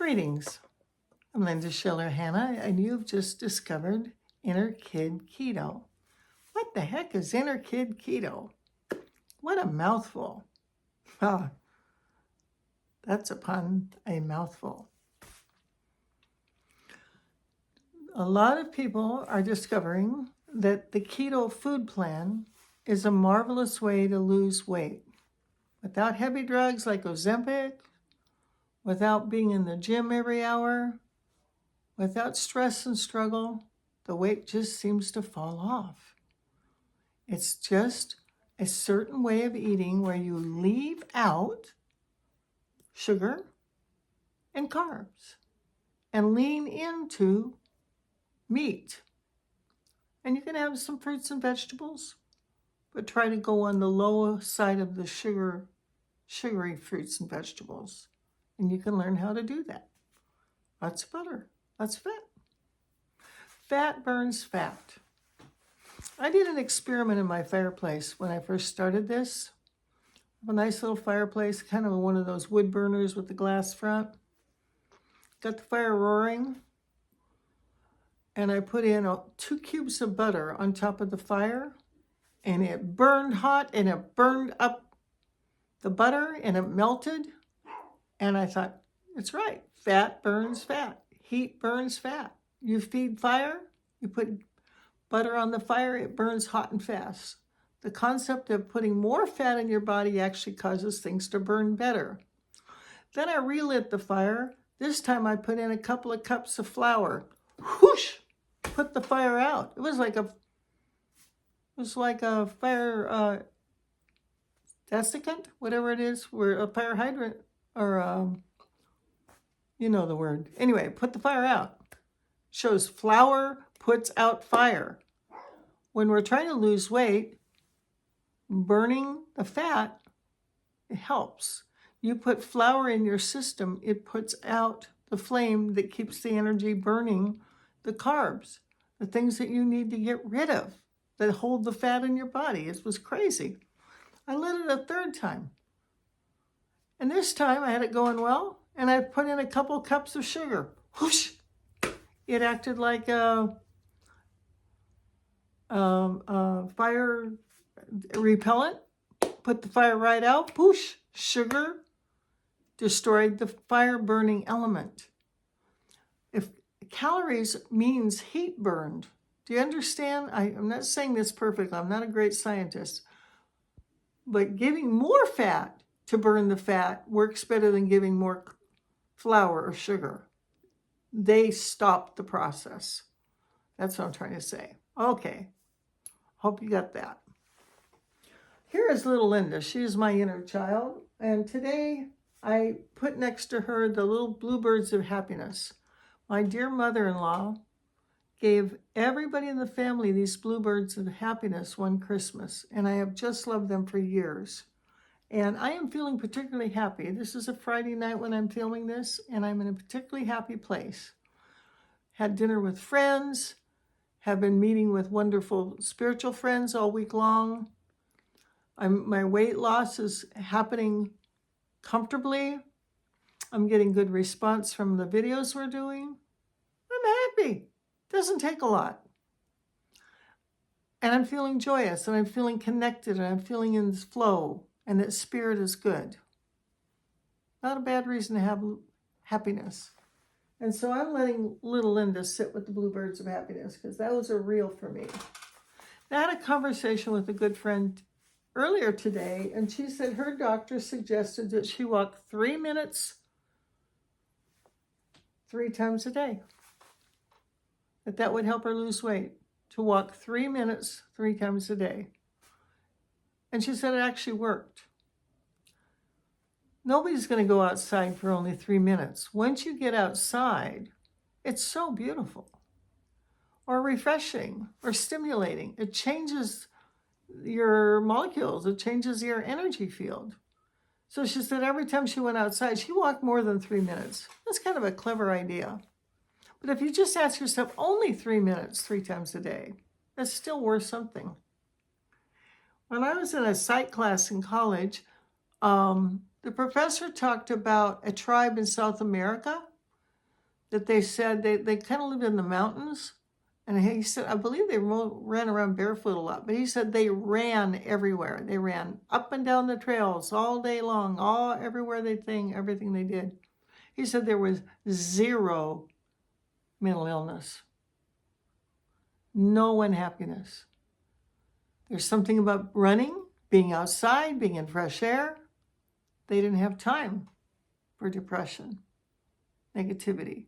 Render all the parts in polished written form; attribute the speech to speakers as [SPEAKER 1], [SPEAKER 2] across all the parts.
[SPEAKER 1] Greetings. I'm Linda Schiller Hanna, and you've just discovered Inner Kid Keto. What the heck is Inner Kid Keto? What a mouthful. Ah, that's upon a mouthful. A lot of people are discovering that the keto food plan is a marvelous way to lose weight without heavy drugs like Ozempic, without being in the gym every hour, without stress and struggle. The weight just seems to fall off. It's just a certain way of eating where you leave out sugar and carbs and lean into meat. And you can have some fruits and vegetables, but try to go on the low side of the sugary fruits and vegetables. And you can learn how to do that. Lots of butter, lots of fat. Fat burns fat. I did an experiment in my fireplace when I first started this. I have a nice little fireplace, kind of one of those wood burners with the glass front. Got the fire roaring, and I put in 2 cubes of butter on top of the fire, and it burned hot, and it burned up the butter, and it melted. And I thought, it's right. Fat burns fat. Heat burns fat. You feed fire, you put butter on the fire, it burns hot and fast. The concept of putting more fat in your body actually causes things to burn better. Then I relit the fire. This time I put in a couple of cups of flour. Whoosh! Put the fire out. It was like a fire desiccant, whatever it is, where a fire hydrant, or you know the word. Anyway, put the fire out. Shows flour puts out fire. When we're trying to lose weight, burning the fat, it helps. You put flour in your system, it puts out the flame that keeps the energy burning, the carbs, the things that you need to get rid of that hold the fat in your body. It was crazy. I lit it a third time. And this time I had it going well, and I put in a couple cups of sugar. Whoosh! It acted like a fire repellent. Put the fire right out. Whoosh! Sugar destroyed the fire burning element. If calories means heat burned, do you understand? I'm not saying this perfectly. I'm not a great scientist. But giving more fat to burn the fat works better than giving more flour or sugar. They stop the process. That's what I'm trying to say. Okay. Hope you got that. Here is little Linda. She is my inner child. And today I put next to her the little bluebirds of happiness. My dear mother-in-law gave everybody in the family these bluebirds of happiness one Christmas. And I have just loved them for years. And I am feeling particularly happy. This is a Friday night when I'm filming this, and I'm in a particularly happy place. Had dinner with friends, have been meeting with wonderful spiritual friends all week long. My weight loss is happening comfortably. I'm getting good response from the videos we're doing. I'm happy. Doesn't take a lot. And I'm feeling joyous, and I'm feeling connected, and I'm feeling in this flow. And that spirit is good. Not a bad reason to have happiness. And so I'm letting little Linda sit with the bluebirds of happiness because those are real for me. I had a conversation with a good friend earlier today, and she said her doctor suggested that she walk 3 minutes 3 times a day. That would help her lose weight, to walk 3 minutes 3 times a day. And she said it actually worked. Nobody's going to go outside for only 3 minutes. Once you get outside, it's so beautiful, or refreshing, or stimulating. It changes your molecules. It changes your energy field. So she said every time she went outside, she walked more than 3 minutes. That's kind of a clever idea. But if you just ask yourself only 3 minutes 3 times a day, that's still worth something. When I was in a psych class in college, the professor talked about a tribe in South America that they said they kind of lived in the mountains. And he said, I believe they ran around barefoot a lot, but he said they ran everywhere. They ran up and down the trails all day long, everywhere everything they did. He said there was zero mental illness, no unhappiness. There's something about running, being outside, being in fresh air. They didn't have time for depression, negativity.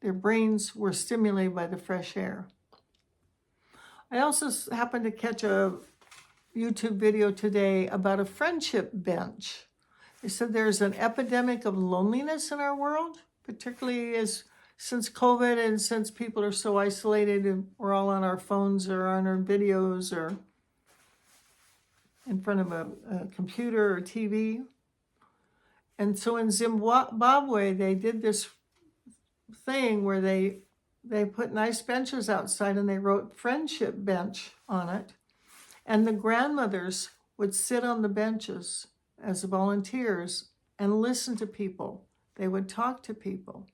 [SPEAKER 1] Their brains were stimulated by the fresh air. I also happened to catch a YouTube video today about a friendship bench. They said there's an epidemic of loneliness in our world, particularly since COVID and since people are so isolated and we're all on our phones or on our videos or in front of a computer or TV. And so in Zimbabwe, they did this thing where they put nice benches outside and they wrote friendship bench on it. And the grandmothers would sit on the benches as volunteers and listen to people. They would talk to people.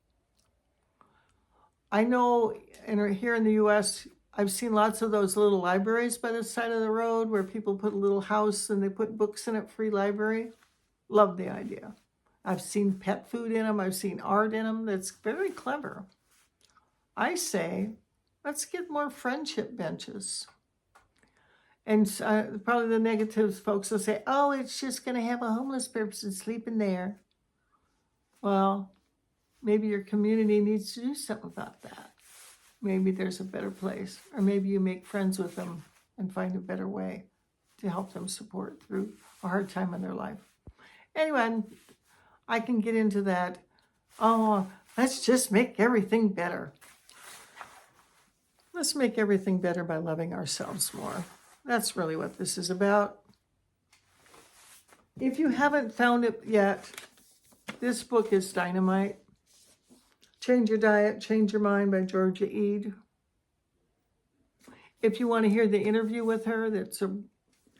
[SPEAKER 1] I know here in the US, I've seen lots of those little libraries by the side of the road where people put a little house and they put books in it, free library. Love the idea. I've seen pet food in them. I've seen art in them. That's very clever. I say, let's get more friendship benches. And probably the negative folks will say, oh, it's just going to have a homeless person sleeping there. Well, maybe your community needs to do something about that. Maybe there's a better place. Or maybe you make friends with them and find a better way to help them support through a hard time in their life. Anyway, I can get into that. Oh, let's just make everything better. Let's make everything better by loving ourselves more. That's really what this is about. If you haven't found it yet, this book is dynamite. Change Your Diet, Change Your Mind by Georgia Ede. If you want to hear the interview with her, that's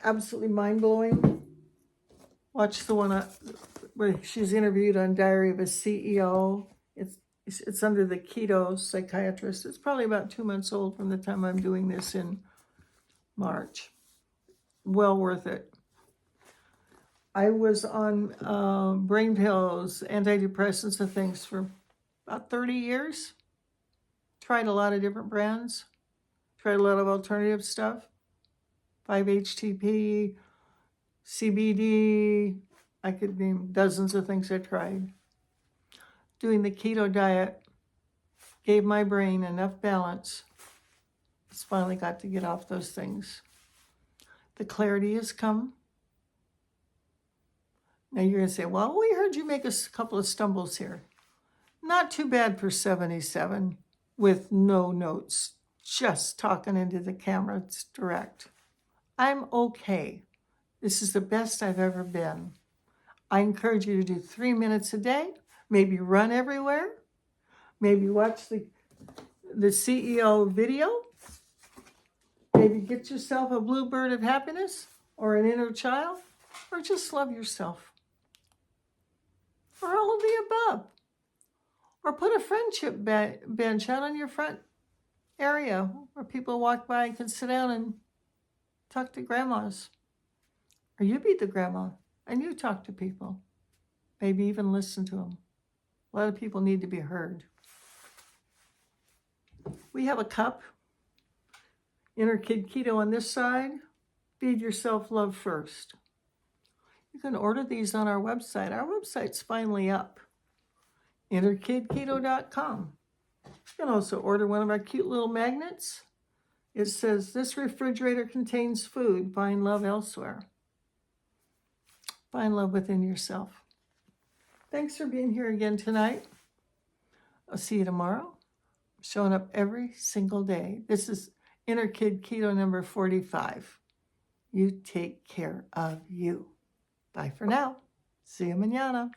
[SPEAKER 1] absolutely mind-blowing. Watch the one where she's interviewed on Diary of a CEO. It's under the Keto psychiatrist. It's probably about 2 months old from the time I'm doing this in March. Well worth it. I was on brain pills, anti-depressants and things for about 30 years. Tried a lot of different brands. Tried a lot of alternative stuff. 5-HTP, CBD. I could name dozens of things I tried. Doing the keto diet gave my brain enough balance. It's finally got to get off those things. The clarity has come. Now you're going to say, well, we heard you make a couple of stumbles here. Not too bad for 77 with no notes, just talking into the camera. It's direct. I'm okay. This is the best I've ever been. I encourage you to do 3 minutes a day, maybe run everywhere, maybe watch the CEO video, maybe get yourself a bluebird of happiness or an inner child, or just love yourself. Or all of the above. Or put a friendship bench out on your front area where people walk by and can sit down and talk to grandmas. Or you be the grandma and you talk to people. Maybe even listen to them. A lot of people need to be heard. We have a cup. Inner Kid Keto on this side. Feed yourself love first. You can order these on our website. Our website's finally up. InnerKidKeto.com. You can also order one of our cute little magnets. It says, this refrigerator contains food. Find love elsewhere. Find love within yourself. Thanks for being here again tonight. I'll see you tomorrow. I'm showing up every single day. This is Inner Kid Keto number 45. You take care of you. Bye for now. See you mañana.